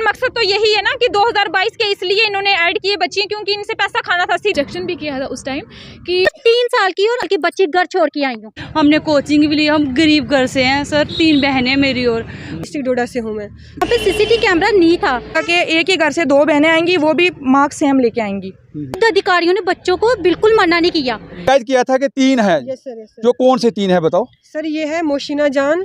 मकसद तो यही है ना कि 2022 के इसलिए इन्होंने ऐड किए बच्चियां क्योंकि इनसे पैसा खाना था। रिजेक्शन भी किया था उस टाइम कि 3 साल की और की बच्ची घर छोड़ के आई हूँ। हमने कोचिंग भी ली, हम गरीब घर से हैं सर, 3 बहनें मेरी और डिस्ट्रिक्ट डोडा से हूँ मैं। वहाँ पे सीसीटीवी कैमरा नहीं था कि एक ही घर से 2 बहनें आएंगी, वो भी मार्क्स सेम लेके आएंगी। अधिकारियों ने बच्चों को बिल्कुल मना नहीं किया। शायद किया था कि 3 है। Yes sir, yes sir. जो कौन से 3 है बताओ सर ये है मोशिना जान,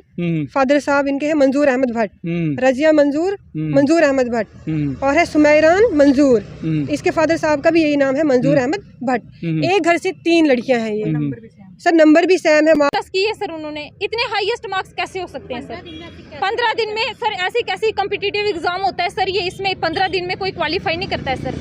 फादर साहब इनके हैं मंजूर अहमद भट्ट, रजिया मंजूर, मंजूर अहमद भट्ट, और है सुमैरान मंजूर, इसके फादर साहब का भी यही नाम है मंजूर अहमद भट्ट। एक घर से 3 लड़कियां हैं ये। सर नंबर भी सेम है। मार्क्स किए सर उन्होंने, इतने हाईएस्ट मार्क्स कैसे हो सकते हैं सर? 15 दिन में सर ऐसी कैसी कॉम्पिटिटिव एग्जाम होता है सर, ये इसमें 15 दिन में कोई क्वालिफाई नहीं करता है सर।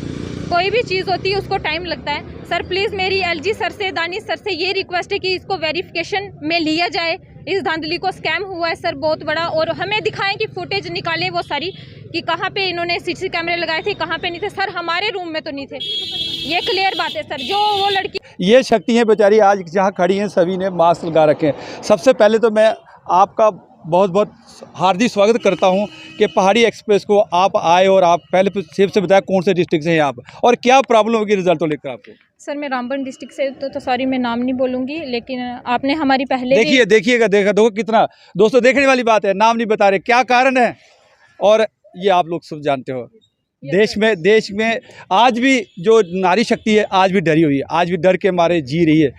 कोई भी चीज़ होती है उसको टाइम लगता है सर। प्लीज़ मेरी एलजी सर से, दानिश सर से ये रिक्वेस्ट है कि इसको वेरिफिकेशन में लिया जाए। इस धांधली को स्कैम हुआ है सर बहुत बड़ा, और हमें दिखाएं कि फुटेज निकालें वो सारी कि कहाँ पे इन्होंने सीसी कैमरे लगाए थे, कहाँ पे नहीं थे। सर हमारे रूम में तो नहीं थे, ये क्लियर बात है सर। जो वो लड़की, ये शक्ति है बेचारी आज जहाँ खड़ी हैं, सभी ने मास्क लगा रखे हैं। सबसे पहले तो मैं आपका बहुत बहुत हार्दिक स्वागत करता हूं कि पहाड़ी एक्सप्रेस को आप आए, और आप पहले सेफ से बताया कौन से डिस्ट्रिक्ट से हैं आप और क्या प्रॉब्लम होगी रिजल्ट को लेकर आपको। सर मैं रामबन डिस्ट्रिक्ट से, तो सॉरी मैं नाम नहीं बोलूँगी, लेकिन आपने हमारी पहले देखिएगा देखो कितना दोस्तों देखने वाली बात है। नाम नहीं बता रहे, क्या कारण है, और ये आप लोग सब जानते हो। देश में आज भी जो नारी शक्ति है आज भी डरी हुई है, आज भी डर के मारे जी रही है,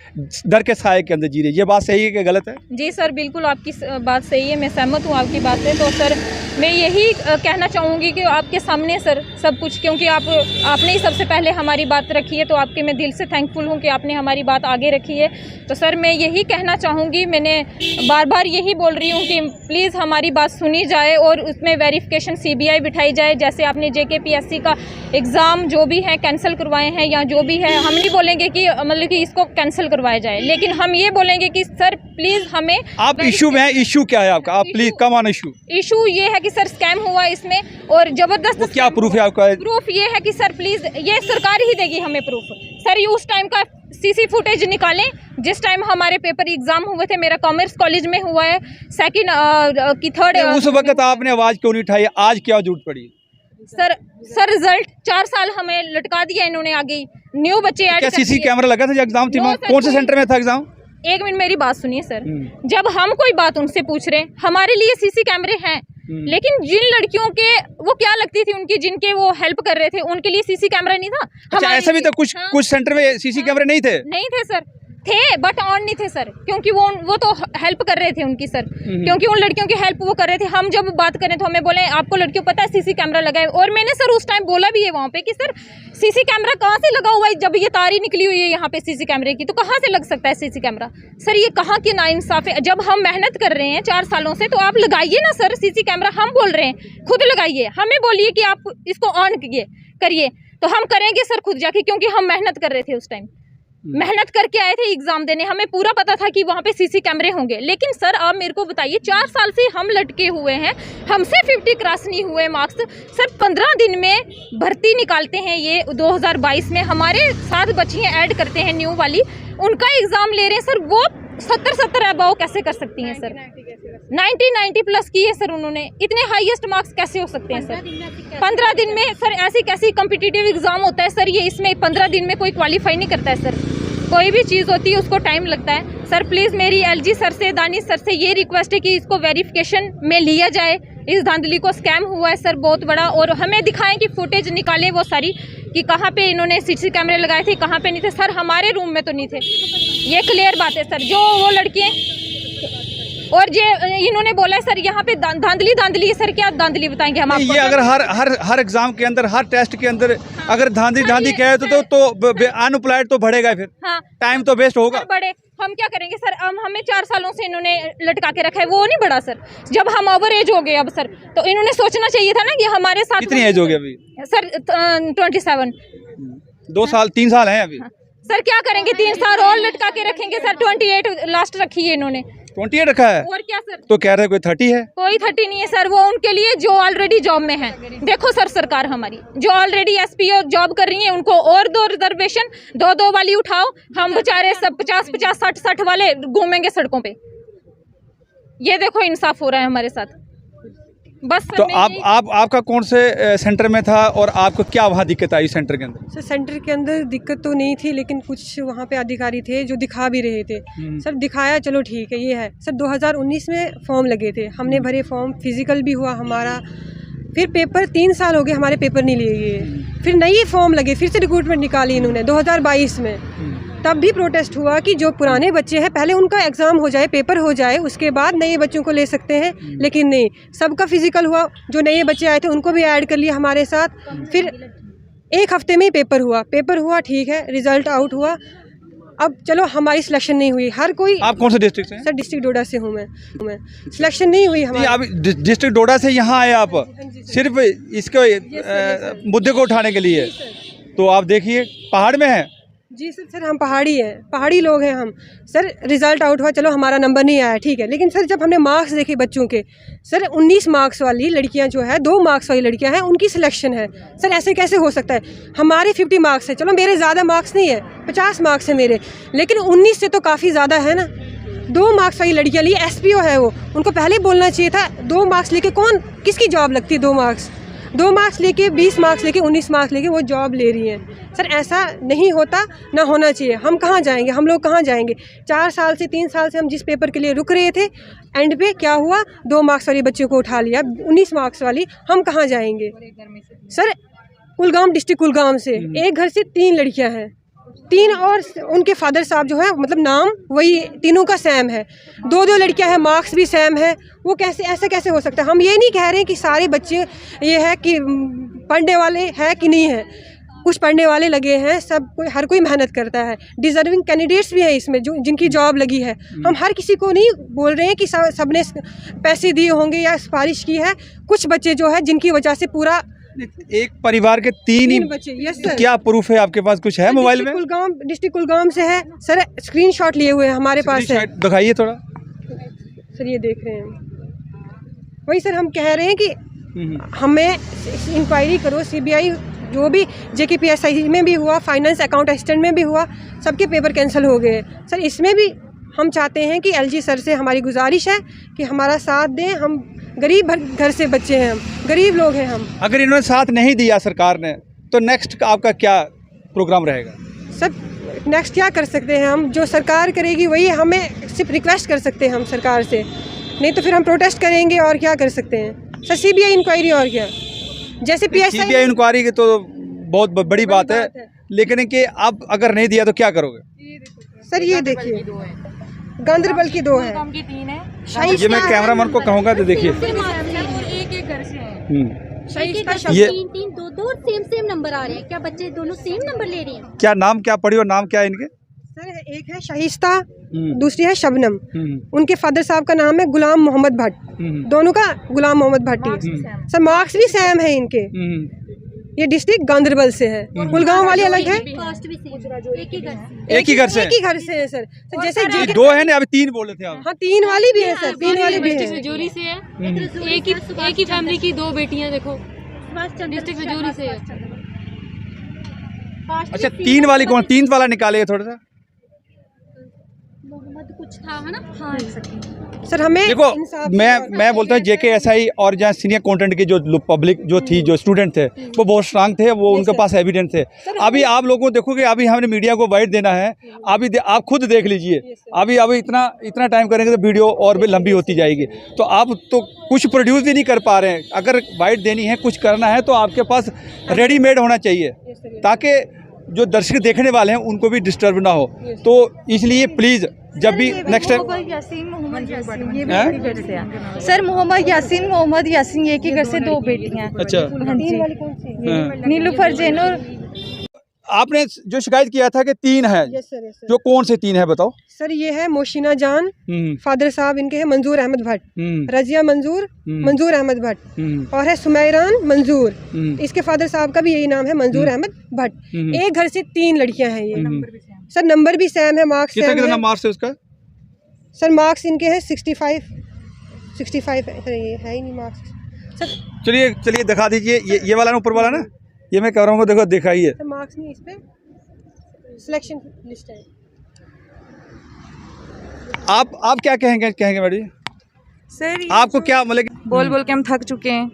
डर के साए के अंदर जी रही है। ये बात सही है कि गलत है? जी सर बिल्कुल आपकी बात सही है, मैं सहमत हूँ आपकी बात से। तो सर मैं यही कहना चाहूँगी कि आपके सामने सर सब कुछ, क्योंकि आपने ही सबसे पहले हमारी बात रखी है, तो आपके मैं दिल से थैंकफुल हूँ कि आपने हमारी बात आगे रखी है। तो सर मैं यही कहना चाहूँगी, मैंने बार बार यही बोल रही हूँ कि प्लीज़ हमारी बात सुनी जाए और उसमें वेरिफिकेशन CBI बिठाई जाए। जैसे आपने JKPSC का एग्ज़ाम जो भी है कैंसिल करवाए हैं या जो भी है, हम नहीं बोलेंगे कि मतलब कि इसको कैंसिल करवाया जाए, लेकिन हम ये बोलेंगे कि सर प्लीज़ हमें आप इशू में है, इशू क्या है आपका, आप please come on issue. Issue ये है कि सर स्कैम हुआ इसमें, और ज़बरदस्त क्या प्रूफ है आपका? प्रूफ ये है कि सर प्लीज़ ये सरकार ही देगी हमें प्रूफ। सर ये उस टाइम का CC फुटेज निकालें जिस टाइम हमारे पेपर एग्जाम हुए थे। मेरा कॉमर्स कॉलेज में हुआ है, सेकंड की थर्ड। उस वक्त आपने आवाज़ क्यों नहीं उठाई, आज क्या जरूरत पड़ी? सर रिजल्ट 4 साल हमें लटका दिया इन्होंने आगे। न्यू बच्चे ऐड क्या CC कैमरा लगा था? एग्जाम थी, कौन से सेंटर में था एग्जाम? एक मिनट मेरी बात सुनिए सर। जब हम कोई बात उनसे पूछ रहे हैं, हमारे लिए CC कैमरे हैं, लेकिन जिन लड़कियों के वो क्या लगती थी उनकी, जिनके वो हेल्प कर रहे थे, उनके लिए CC कैमरा नहीं था। अच्छा, ऐसा भी था कुछ सेंटर में CC कैमरे नहीं थे? नहीं थे सर, थे बट ऑन नहीं थे सर, क्योंकि वो तो हेल्प कर रहे थे उनकी सर, क्योंकि उन लड़कियों की हेल्प वो कर रहे थे। हम जब बात करें तो हमें बोले आपको लड़कियों पता है CC कैमरा लगा है, और मैंने सर उस टाइम बोला भी है वहाँ पे कि सर CC कैमरा कहाँ से लगा हुआ है, जब ये तार ही निकली हुई है यहाँ पे CC कैमरे की, तो कहाँ से लग सकता है CC कैमरा? सर ये कहाँ की नाइंसाफ है। जब हम मेहनत कर रहे हैं 4 सालों से, तो आप लगाइए ना सर CC कैमरा। हम बोल रहे हैं खुद लगाइए, हमें बोलिए कि आप इसको ऑन करिए, तो हम करेंगे सर खुद जाके, क्योंकि हम मेहनत कर रहे थे उस टाइम, मेहनत करके आए थे एग्जाम देने, हमें पूरा पता था कि वहाँ पे CC कैमरे होंगे। लेकिन सर आप मेरे को बताइए, 4 साल से हम लटके हुए हैं, हमसे 50 क्रॉस नहीं हुए मार्क्स। सर 15 दिन में भर्ती निकालते हैं ये 2022 में, हमारे 7 बच्चियाँ ऐड करते हैं न्यू वाली, उनका एग्जाम ले रहे हैं सर, वो 70 अबाव कैसे कर सकती हैं सर? 90 प्लस किए सर उन्होंने, इतने हाईएस्ट मार्क्स कैसे हो सकते हैं सर? 15 दिन में सर ऐसी कैसी कॉम्पिटिटिव एग्जाम होता है सर, ये इसमें 15 दिन में कोई क्वालिफाई नहीं करता है सर। कोई भी चीज़ होती है उसको टाइम लगता है। सर प्लीज़ मेरी एलजी सर से, दानिश सर से ये रिक्वेस्ट है कि इसको वेरिफिकेशन में लिया जाए। इस धांधली को स्कैम हुआ है सर बहुत बड़ा, और हमें दिखाएं कि फुटेज निकालें वो सारी कि कहाँ पे इन्होंने CC कैमरे लगाए थे, कहाँ पे नहीं थे। सर हमारे रूम में तो नहीं थे, ये क्लियर बात है सर। जो वो लड़कियाँ और ये इन्होंने बोला है सर यहाँ पे धांधली है सर, क्या धांधली बताएंगे हम आपको? ये अगर हर एग्जाम के अंदर, हर टेस्ट के अंदर अगर धांधली कहे तो अनअप्लाइड तो बढ़ेगा, फिर टाइम तो वेस्ट होगा। बढ़े हम क्या करेंगे सर? हमें 4 सालों से इन्होंने लटका के रखा है, वो नहीं बढ़ा सर। जब हम ओवर एज हो गए अब सर, तो इन्होंने सोचना चाहिए था ना कि हमारे साथ। कितनी एज हो गई अभी सर? 27। 2 साल 3 साल हैं अभी। सर क्या करेंगे, 3 साल और लटका के रखेंगे सर। 28 लास्ट रखी है इन्होंने, 28 रखा है। और क्या सर? तो कह रहे कोई 30 है? कोई 30 नहीं है सर, वो उनके लिए जो ऑलरेडी जॉब में है। देखो सर सरकार हमारी जो ऑलरेडी SPO जॉब कर रही है, उनको और 2 रिजर्वेशन 2 वाली उठाओ। हम बेचारे सब 50 60 वाले घूमेंगे सड़कों पे। ये देखो इंसाफ हो रहा है हमारे साथ। बस सर तो मैं आपका कौन से सेंटर में था और आपको क्या वहाँ दिक्कत आई सेंटर के अंदर? सर सेंटर के अंदर दिक्कत तो नहीं थी, लेकिन कुछ वहाँ पे अधिकारी थे जो दिखा भी रहे थे। सर दिखाया, चलो ठीक है, ये है सर। 2019 में फॉर्म लगे थे, हमने भरे फॉर्म, फिजिकल भी हुआ हमारा। फिर पेपर 3 साल हो गए हमारे पेपर नहीं लिए गए। फिर नई फॉर्म लगे, फिर से रिक्रूटमेंट निकाली इन्होंने 2022 में। तब भी प्रोटेस्ट हुआ कि जो पुराने बच्चे हैं पहले उनका एग्ज़ाम हो जाए, पेपर हो जाए, उसके बाद नए बच्चों को ले सकते हैं। लेकिन नहीं, सबका फिजिकल हुआ, जो नए बच्चे आए थे उनको भी ऐड कर लिया हमारे साथ। फिर 1 हफ्ते में ही पेपर हुआ ठीक है, रिज़ल्ट आउट हुआ। अब चलो हमारी सिलेक्शन नहीं हुई। हर कोई, आप कौन से डिस्ट्रिक्ट से हैं? सर डिस्ट्रिक्ट डोडा से हूँ मैं। सिलेक्शन नहीं हुई हमारी। आप डिस्ट्रिक्ट डोडा से यहाँ आए आप सिर्फ इसके मुद्दे को उठाने के लिए? तो आप देखिए पहाड़ में है जी सर हम पहाड़ी हैं, पहाड़ी लोग हैं हम। सर रिज़ल्ट आउट हुआ, चलो हमारा नंबर नहीं आया ठीक है, लेकिन सर जब हमने मार्क्स देखे बच्चों के, सर 19 मार्क्स वाली लड़कियां जो है, 2 मार्क्स वाली लड़कियां हैं, उनकी सिलेक्शन है। सर ऐसे कैसे हो सकता है? हमारे 50 मार्क्स है, चलो मेरे ज़्यादा मार्क्स नहीं है, 50 मार्क्स है मेरे, लेकिन 19 से तो काफ़ी ज़्यादा है ना। 2 मार्क्स वाली लड़कियाँ लिए, SPO है वो, उनको पहले ही बोलना चाहिए था। 2 मार्क्स लेके किसकी जॉब लगती है? 2 मार्क्स लेके, 20 मार्क्स लेके, 19 मार्क्स लेके वो जॉब ले रही हैं। सर ऐसा नहीं होता, ना होना चाहिए। हम कहाँ जाएंगे, हम लोग कहाँ जाएंगे? 4 साल से 3 साल से हम जिस पेपर के लिए रुक रहे थे, एंड पे क्या हुआ? 2 मार्क्स वाली बच्चे को उठा लिया, 19 मार्क्स वाली। हम कहाँ जाएंगे? सर कुलगाम, डिस्ट्रिक्ट कुलगाम से एक घर से 3 लड़कियाँ हैं, 3 और उनके फादर साहब जो है, मतलब नाम वही तीनों का सेम है। 2 लड़कियां हैं, मार्क्स भी सेम है। वो कैसे, ऐसे कैसे हो सकता है? हम ये नहीं कह रहे हैं कि सारे बच्चे ये है कि पढ़ने वाले हैं कि नहीं है, कुछ पढ़ने वाले लगे हैं, सब कोई, हर कोई मेहनत करता है। डिजर्विंग कैंडिडेट्स भी हैं इसमें जो जिनकी जॉब लगी है। हम हर किसी को नहीं बोल रहे हैं कि सबने पैसे दिए होंगे या सिफारिश की है। कुछ बच्चे जो है जिनकी वजह से पूरा एक परिवार के 3 बच्चे। यस तो सर। क्या प्रूफ है आपके पास? कुछ है मोबाइल में? डिस्ट्रिक्ट कुलगाम से है सर, स्क्रीनशॉट लिए हुए हैं हमारे पास है। दिखाइए थोड़ा। सर ये देख रहे हैं, वही सर हम कह रहे हैं कि हमें इंक्वायरी करो। CBI जो भी JKPSI में भी हुआ, फाइनेंस अकाउंट असिस्टेंट में भी हुआ, सबके पेपर कैंसिल हो गए। सर इसमें भी हम चाहते हैं कि LG सर से हमारी गुजारिश है कि हमारा साथ दें। हम गरीब घर से बच्चे हैं, हम गरीब लोग हैं हम। अगर इन्होंने साथ नहीं दिया सरकार ने, तो नेक्स्ट आपका क्या प्रोग्राम रहेगा? सर नेक्स्ट क्या कर सकते हैं हम? जो सरकार करेगी वही, हमें सिर्फ रिक्वेस्ट कर सकते हैं हम सरकार से, नहीं तो फिर हम प्रोटेस्ट करेंगे। और क्या कर सकते हैं सर? CBI इंक्वायरी, और क्या? जैसे PSI CBI इंक्वायरी की तो बहुत बड़ी बात है, लेकिन कि आप अगर नहीं दिया तो क्या करोगे? सर ये देखिए, गांधरबल की 2 है, ये मैं कैमरामैन को कहूँगा तो देखिए, एक घर से है। ये 3 2 सेम नंबर आ रहे हैं। क्या बच्चे दोनों सेम नंबर ले रहे हैं? क्या नाम, क्या पढ़ी और नाम क्या है इनके? सर एक है शाइस्ता, दूसरी है शबनम। उनके फादर साहब का नाम है गुलाम मोहम्मद भट्ट, दोनों का गुलाम मोहम्मद भट्ट ही। सर मार्क्स भी सेम है इनके। ये डिस्ट्रिक्ट गांधरबल से है, कुलगाम वाली अलग है। कास्ट भी सेम, एक ही घर से। एक ही घर से? एक ही घर से है सर। जैसे ये 2 है ना, अभी 3 बोले थे आप। हाँ 3 वाली भी है सर, 3 वाली भी है। रजौरी से है, एक ही फैमिली की 2 बेटियां। देखो डिस्ट्रिक्ट रजौरी से है। अच्छा 3 वाली कौन? 3 वाला निकालेगा थोड़ा सा। मोहम्मद कुछ था है ना? हाँ सर हमें देखो, मैं बोलता हूँ JKSI और जहाँ सीनियर कंटेंट के जो पब्लिक जो थी, जो स्टूडेंट थे, वो बहुत स्ट्रांग थे, वो उनके पास एविडेंस थे। अभी आप लोगों को देखोगे, अभी हमने मीडिया को वाइट देना है। अभी आप खुद देख लीजिए, अभी इतना टाइम करेंगे तो वीडियो और भी लंबी होती जाएगी। तो आप तो कुछ प्रोड्यूस भी नहीं कर पा रहे हैं। अगर वाइट देनी है, कुछ करना है, तो आपके पास रेडीमेड होना चाहिए, ताकि जो दर्शक देखने वाले हैं उनको भी डिस्टर्ब ना हो। तो इसलिए प्लीज़ जब भी next time sir Mohammed Yasin एक ही घर से 2 बेटियां। अच्छा हाँ जी, हाँ। नीलूफर जैनूर। आपने जो शिकायत किया था कि 3 है, यस सर, यस सर। जो कौन से 3 है बताओ? सर ये है मोशिना जान, फादर साहब इनके हैं मंजूर अहमद भट्ट, रजिया मंजूर, मंजूर अहमद भट्ट, और है सुमैरान मंजूर। इसके फादर साहब का भी यही नाम है, मंजूर अहमद भट्ट। एक घर से 3 लड़कियां हैं ये। सर नंबर भी सेम है, मार्क्स सेम है। कितना मार्क्स है उसका? सर मार्क्स इनके हैं 65 है सर, ये है ही नहीं मार्क्स सर। चलिए दिखा दीजिए, ये वाला ना, ऊपर वाला ना, ये मैं कह रहा हूँ, देखो दिखाइए। सर मार्क्स नहीं, इस पे सिलेक्शन लिस्ट है। आप क्या कहेंगे मैडम? सर आपको क्या मतलब बोल बोल के हम थक चुके हैं।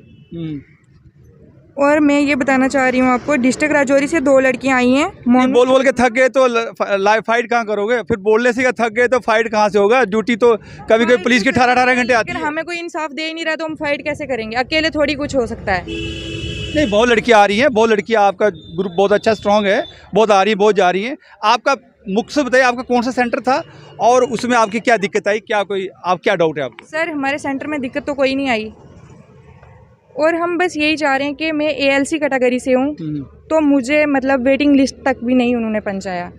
और मैं ये बताना चाह रही हूँ आपको, डिस्ट्रिक्ट राजौरी से 2 लड़कियाँ आई हैं। बोल बोल के थक गए तो लाइव फाइट कहाँ करोगे? फिर बोलने से थक गए तो फाइट कहाँ से होगा? ड्यूटी तो कभी कभी पुलिस की 18-18 घंटे आती है। हमें कोई इंसाफ दे ही नहीं रहा तो हम फाइट कैसे करेंगे? अकेले थोड़ी कुछ हो सकता है। नहीं, बहुत लड़कियाँ आ रही हैं, बहुत लड़कियाँ, आपका ग्रुप बहुत अच्छा स्ट्रॉन्ग है, बहुत आ रही है, बहुत जा रही हैं। आपका मुख्य से बताइए, आपका कौन सा सेंटर था और उसमें आपकी क्या दिक्कत आई? क्या डाउट है आपको? सर हमारे सेंटर में दिक्कत तो कोई नहीं आई, और हम बस यही चाह रहे हैं कि मैं ALC कैटेगरी से हूँ, तो मुझे मतलब वेटिंग लिस्ट तक भी नहीं उन्होंने पहुँचाया।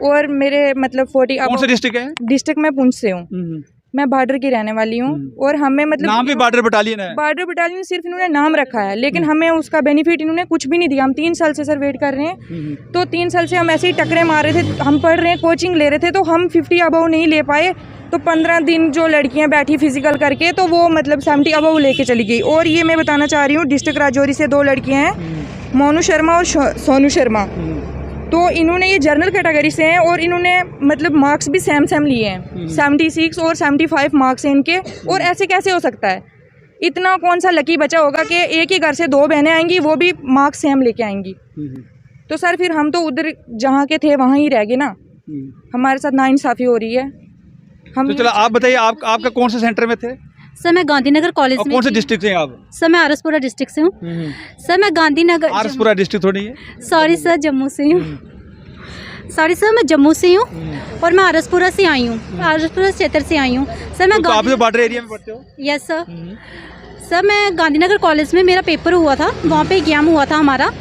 और मेरे मतलब 40। कौन सा डिस्ट्रिक्ट है? डिस्ट्रिक्ट मैं पुंछ से हूँ, मैं बॉर्डर की रहने वाली हूँ। और हमें मतलब नाम भी बॉर्डर बटालियन है। बॉर्डर बटालियन सिर्फ इन्होंने नाम रखा है, लेकिन हमें उसका बेनिफिट इन्होंने कुछ भी नहीं दिया। हम 3 साल से सर वेट कर रहे हैं, तो 3 साल से हम ऐसे ही टकरे मार रहे थे। हम पढ़ रहे हैं, कोचिंग ले रहे थे, तो हम 50 अबव नहीं ले पाए। तो 15 दिन जो लड़कियां बैठी फिजिकल करके, तो वो मतलब 70 अबव लेके चली गई। और ये मैं बताना चाह रही हूँ, डिस्ट्रिक्ट राजौरी से 2 लड़कियां हैं, मोनू शर्मा और सोनू शर्मा। तो इन्होंने ये जर्नल कैटेगरी से हैं, और इन्होंने मतलब मार्क्स भी सेम लिए हैं। 76 और 75 मार्क्स हैं इनके। और ऐसे कैसे हो सकता है? इतना कौन सा लकी बचा होगा कि एक ही घर से 2 बहनें आएंगी, वो भी मार्क्स सेम लेके आएंगी? तो सर फिर हम तो उधर जहाँ के थे वहाँ ही रह गए ना, हमारे साथ नाइंसाफ़ी हो रही है। हम तो चलो आप बताइए, आपका कौन से सेंटर में थे? सर मैं गांधीनगर कॉलेज में। कौन से डिस्ट्रिक्ट से हैं आप? सर मैं आरसपुरा डिस्ट्रिक्ट से हूँ। सर मैं गांधीनगर। आरसपुरा डिस्ट्रिक्ट थोड़ी है? सॉरी सर, जम्मू से हूँ। सॉरी सर, मैं जम्मू से हूँ और मैं आरसपुरा से आई हूँ, आरसपुरा क्षेत्र से आई हूँ। सर मैं तो आप तो बॉर्डर एरिया में पढ़ते हो? Yes sir. सर मैं गांधीनगर कॉलेज में मेरा पेपर हुआ था, वहाँ पे एग्जाम हुआ था हमारा।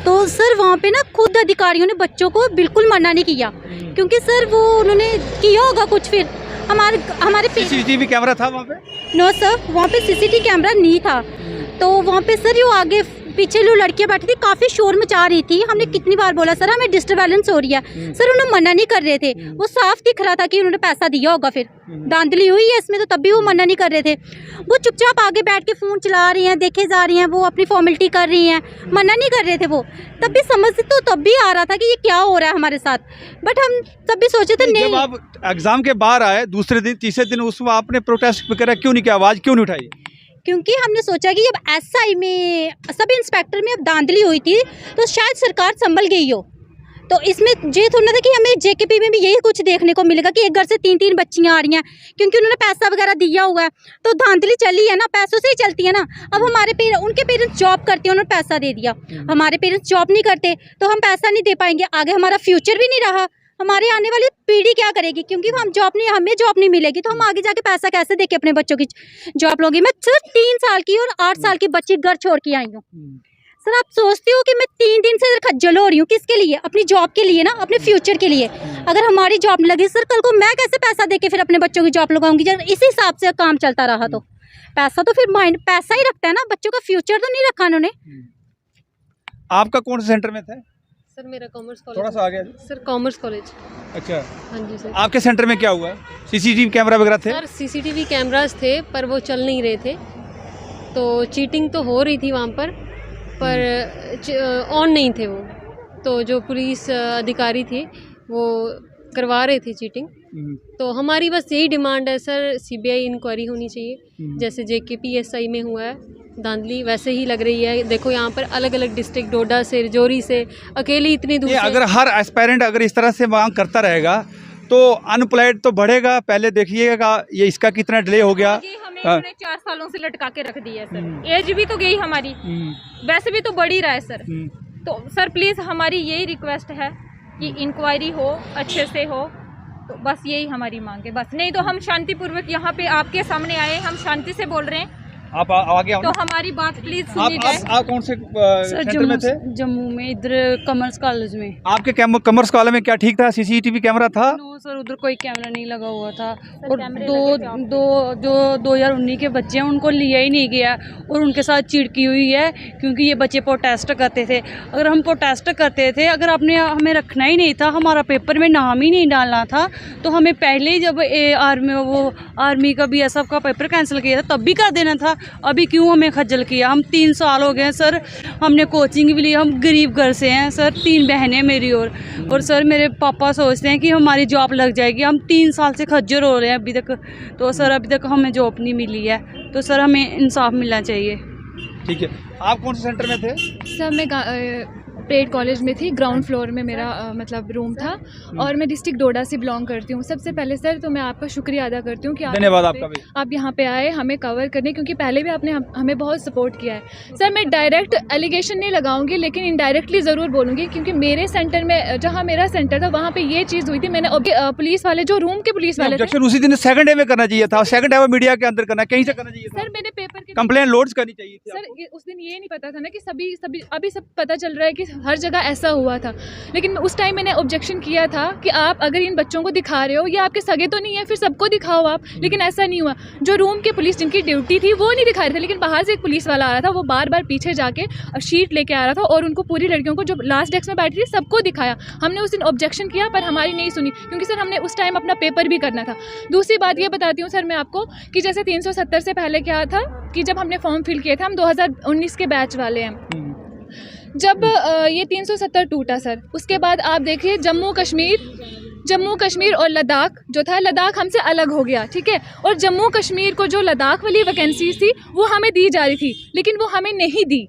तो सर वहाँ पे ना खुद अधिकारियों ने बच्चों को बिल्कुल मना नहीं किया, क्योंकि सर वो उन्होंने किया होगा कुछ। फिर हमारे CCTV कैमरा था वहाँ पे? नो सर, वहाँ पे CCTV कैमरा नहीं था। तो वहाँ पे सर जो आगे पीछे जो लड़कियाँ बैठी थी काफ़ी शोर मचा रही थी। हमने कितनी बार बोला सर हमें डिस्टर्बेंस हो रही है, सर उन्होंने मना नहीं कर रहे थे। वो साफ दिख रहा था कि उन्होंने पैसा दिया होगा, फिर धांधली हुई है इसमें, तो तब भी वो मना नहीं कर रहे थे। वो चुपचाप आगे बैठ के फ़ोन चला रही हैं, देखे जा रही हैं, वो अपनी फॉर्मेलिटी कर रही हैं, मना नहीं कर रहे थे। वो तब भी समझ तो तब भी आ रहा था कि ये क्या हो रहा है हमारे साथ, बट हम तब भी सोचे थे नहीं। जब आप एग्जाम के बाहर आए दूसरे दिन तीसरे दिन, उसमें आपने प्रोटेस्ट वगैरह क्यों नहीं किया, आवाज़ क्यों नहीं उठाई? क्योंकि हमने सोचा कि जब SI में सब इंस्पेक्टर में अब धांधली हुई थी, तो शायद सरकार संभल गई हो। तो इसमें ये थोड़ा था कि हमें JKP में भी यही कुछ देखने को मिलेगा कि एक घर से 3-3 बच्चियां आ रही हैं, क्योंकि उन्होंने पैसा वगैरह दिया हुआ है। तो धांधली चली है ना, पैसों से ही चलती है ना। अब उनके पेरेंट्स जॉब करते हैं, उन्होंने पैसा दे दिया। हमारे पेरेंट्स जॉब नहीं करते तो हम पैसा नहीं दे पाएंगे, आगे हमारा फ्यूचर भी नहीं रहा। हमारे आने वाली पीढ़ी क्या करेगी? क्योंकि हमें जॉब नहीं मिलेगी, तो हम आगे जाके पैसा कैसे देके अपने बच्चों की जॉब लोगे? मैं सिर्फ 3 साल की और 8 साल की बच्ची घर छोड़ के आई हूँ। सर आप सोचते हो कि मैं 3 दिन से खज्जल हो रही हूँ, किसके लिए? अपनी जॉब के लिए ना, अपने फ्यूचर के लिए। अगर हमारी जॉब नहीं लगी सर, कल को मैं कैसे पैसा देके फिर अपने बच्चों की जॉब लगाऊंगी? जब इसी हिसाब से काम चलता रहा तो पैसा तो फिर माइंड पैसा ही रखता है ना, बच्चों का फ्यूचर तो नहीं रखा उन्होंने। आपका कौन से सेंटर में था? सर मेरा कॉमर्स कॉलेज। थोड़ा सा आगे सर कॉमर्स कॉलेज। अच्छा, हाँ जी सर। आपके सेंटर में क्या हुआ? CCTV कैमरा वगैरह थे? सर CCTV कैमरास थे, पर वो चल नहीं रहे थे। तो चीटिंग तो हो रही थी वहाँ पर ऑन नहीं थे वो। तो जो पुलिस अधिकारी थे वो करवा रहे थे चीटिंग। तो हमारी बस यही डिमांड है सर, CBI इंक्वायरी होनी चाहिए, जैसे JKP SI में हुआ है धांधली, वैसे ही लग रही है। देखो यहाँ पर अलग अलग डिस्ट्रिक्ट, डोडा से, राजौरी से, अकेली इतनी दूर से। अगर हर एस्पायरेंट अगर इस तरह से मांग करता रहेगा तो अनएम्प्लॉयड तो बढ़ेगा। पहले देखिएगा ये इसका कितना डिले हो गया। हमें 4 सालों से लटका के रख दिया सर, एज भी तो गई हमारी, वैसे भी तो बढ़ ही रहा है सर। तो सर प्लीज़ हमारी यही रिक्वेस्ट है कि इंक्वायरी हो, अच्छे से हो, तो बस यही हमारी मांग है बस। नहीं तो हम शांतिपूर्वक यहाँ पे आपके सामने आए, हम शांति से बोल रहे हैं। आप आगे आओ तो ना। हमारी बात प्लीज सुनी जाए। आप कौन से सेंटर में थे? जम्मू में, इधर कॉमर्स कॉलेज में। आपके कॉमर्स कॉलेज में क्या ठीक था? CCTV कैमरा था? नो सर, उधर कोई कैमरा नहीं लगा हुआ था। और कैमरे जो 2019 के बच्चे हैं उनको लिया ही नहीं गया, और उनके साथ चिड़की हुई है, क्योंकि ये बच्चे प्रोटेस्ट करते थे। अगर हम प्रोटेस्ट करते थे, अगर आपने हमें रखना ही नहीं था, हमारा पेपर में नाम ही नहीं डालना था, तो हमें पहले ही जब आर्मी का BSF का पेपर कैंसिल किया था तब भी कर देना था। अभी क्यों हमें खज्जल किया? हम 3 साल हो गए सर, हमने कोचिंग भी ली, हम गरीब घर से हैं सर, 3 बहनें मेरी और सर मेरे पापा सोचते हैं कि हमारी जॉब लग जाएगी। हम 3 साल से खज्जल हो रहे हैं अभी तक, तो सर अभी तक हमें जॉब नहीं मिली है। तो सर हमें इंसाफ मिलना चाहिए। ठीक है, आप कौन से सेंटर में थे? सर मैं पेड कॉलेज में थी, ग्राउंड फ्लोर में मेरा मतलब रूम था और मैं डिस्ट्रिक्ट डोडा से बिलोंग करती हूँ। सबसे पहले सर तो मैं आपका शुक्रिया अदा करती हूँ कि धन्यवाद आपका भी। आप यहाँ पे आए हमें कवर करने, क्योंकि पहले भी आपने हमें बहुत सपोर्ट किया है। सर मैं डायरेक्ट एलिगेशन नहीं लगाऊंगी, लेकिन इनडायरेक्टली ज़रूर बोलूँगी, क्योंकि मेरे सेंटर में, जहाँ मेरा सेंटर था वहाँ पर ये चीज़ हुई थी। मैंने पुलिस वाले, जो रूम के पुलिस वाले थे, उसी दिन सेकंड डे में करना चाहिए था, सेकंड डे में मीडिया के अंदर करना, कहीं से करना चाहिए था। सर मेरे पेपर के कंप्लेन लॉन्च करनी चाहिए थी। सर उस दिन ये नहीं पता था ना कि सभी अभी सब पता चल रहा है कि हर जगह ऐसा हुआ था, लेकिन उस टाइम मैंने ऑब्जेक्शन किया था कि आप अगर इन बच्चों को दिखा रहे हो, ये आपके सगे तो नहीं है, फिर सबको दिखाओ आप। लेकिन ऐसा नहीं हुआ। जो रूम के पुलिस जिनकी ड्यूटी थी वो नहीं दिखा रहे थे, लेकिन बाहर से एक पुलिस वाला आ रहा था, वो बार बार पीछे जाके शीट लेके आ रहा था और उनको पूरी लड़कियों को जो लास्ट डेस्क में बैठी थी सबको दिखाया। हमने उस दिन ऑब्जेक्शन किया पर हमारी नहीं सुनी, क्योंकि सर हमने उस टाइम अपना पेपर भी करना था। दूसरी बात ये बताती हूँ सर मैं आपको कि जैसे 370 से पहले क्या था कि जब हमने फॉर्म फिल किए थे, हम 2019 के बैच वाले हैं, जब ये 370 टूटा सर, उसके बाद आप देखिए जम्मू कश्मीर और लद्दाख जो था, लद्दाख हमसे अलग हो गया, ठीक है। और जम्मू कश्मीर को जो लद्दाख वाली वैकेंसीज थी वो हमें दी जा रही थी, लेकिन वो हमें नहीं दी।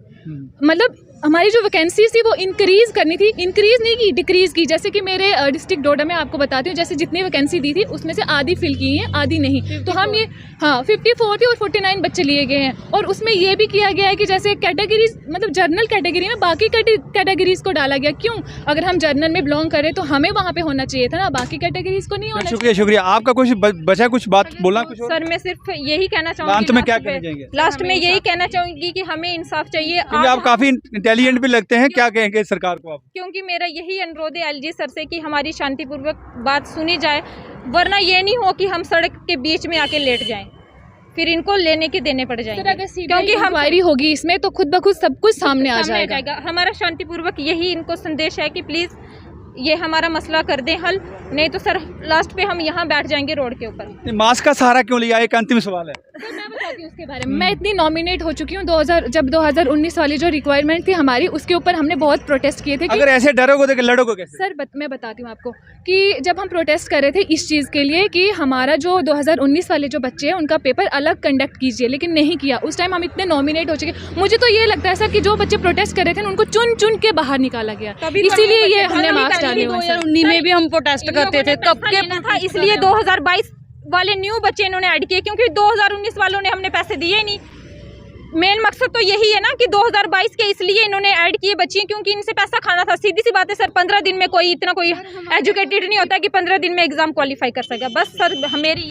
मतलब हमारी जो वैकेंसीज थी वो इंक्रीज़ करनी थी, इंक्रीज़ नहीं की, डिक्रीज़ की। जैसे कि मेरे डिस्ट्रिक्ट डोडा में आपको बताती हूँ, जैसे जितनी वैकेंसी दी थी उसमें से आधी फिल की हैं, आधी नहीं। तो हम ये 54 थी और 49 बच्चे लिए गए हैं। और उसमें ये भी किया गया है कि जैसे कैटेगरीज, मतलब जर्नल कैटेगरी में बाकी कैटेगरीज को डाला गया। क्यों? अगर हम जर्नल में बिलोंग करें तो हमें वहाँ पे होना चाहिए था ना, बाकी कैटेगरीज को नहीं होना। शुक्रिया। आपका कुछ बचा कुछ बात बोलना? कुछ सर मैं सिर्फ यही कहना चाहूँगी, लास्ट में यही कहना चाहूँगी कि हमें इंसाफ चाहिए। आप काफी इंटेलिजेंट भी लगते हैं, क्या कहेंगे सरकार को आप? क्योंकि मेरा यही अनुरोध है एलजी सर से कि हमारी शांतिपूर्वक बात सुनी जाए, वरना ये नहीं हो कि हम सड़क के बीच में आके लेट जाएं, फिर इनको लेने के देने पड़ जाएंगे। क्योंकि हमारी होगी इसमें तो खुद ब खुद सब कुछ सामने आ जाएगा। हमारा शांतिपूर्वक यही इनको संदेश है कि प्लीज ये हमारा मसला कर दें हल, नहीं तो सर लास्ट पे हम यहाँ बैठ जाएंगे रोड के ऊपर। मास्क का सहारा क्यों लिया? एक अंतिम सवाल है। मैं बताती हूँ उसके बारे में। मैं इतनी नॉमिनेट हो चुकी हूँ, 2019 वाली जो रिक्वायरमेंट थी हमारी, उसके ऊपर हमने बहुत प्रोटेस्ट किए थे। अगर ऐसे डरोगे तो लड़ोगे कैसे? सर मैं बताती हूँ आपको कि जब हम प्रोटेस्ट कर रहे थे इस चीज़ के लिए कि हमारा जो 2019 वाले जो बच्चे हैं उनका पेपर अलग कंडक्ट कीजिए, लेकिन नहीं किया। उस टाइम हम इतने नॉमिनेट हो चुके। मुझे तो ये लगता है सर कि जो बच्चे प्रोटेस्ट कर रहे थे उनको चुन चुन के बाहर निकाला गया, इसीलिए ये हमने मार्क्स डाले हुए हैं। 2019 में भी हम प्रोटेस्ट करते थे, तब के था, इसलिए 2022 वाले न्यू बच्चे इन्होंने ऐड किए, क्योंकि 2019 वालों ने हमने पैसे दिए ही नहीं। मेन मकसद तो यही है ना कि 2022 के इसलिए इन्होंने ऐड किए बच्चे, क्योंकि इनसे पैसा खाना था। सीधी सी बात है सर, 15 दिन में कोई इतना कोई एजुकेटेड नहीं होता कि 15 दिन में एग्जाम क्वालिफाई कर सकेगा। बस सर मेरी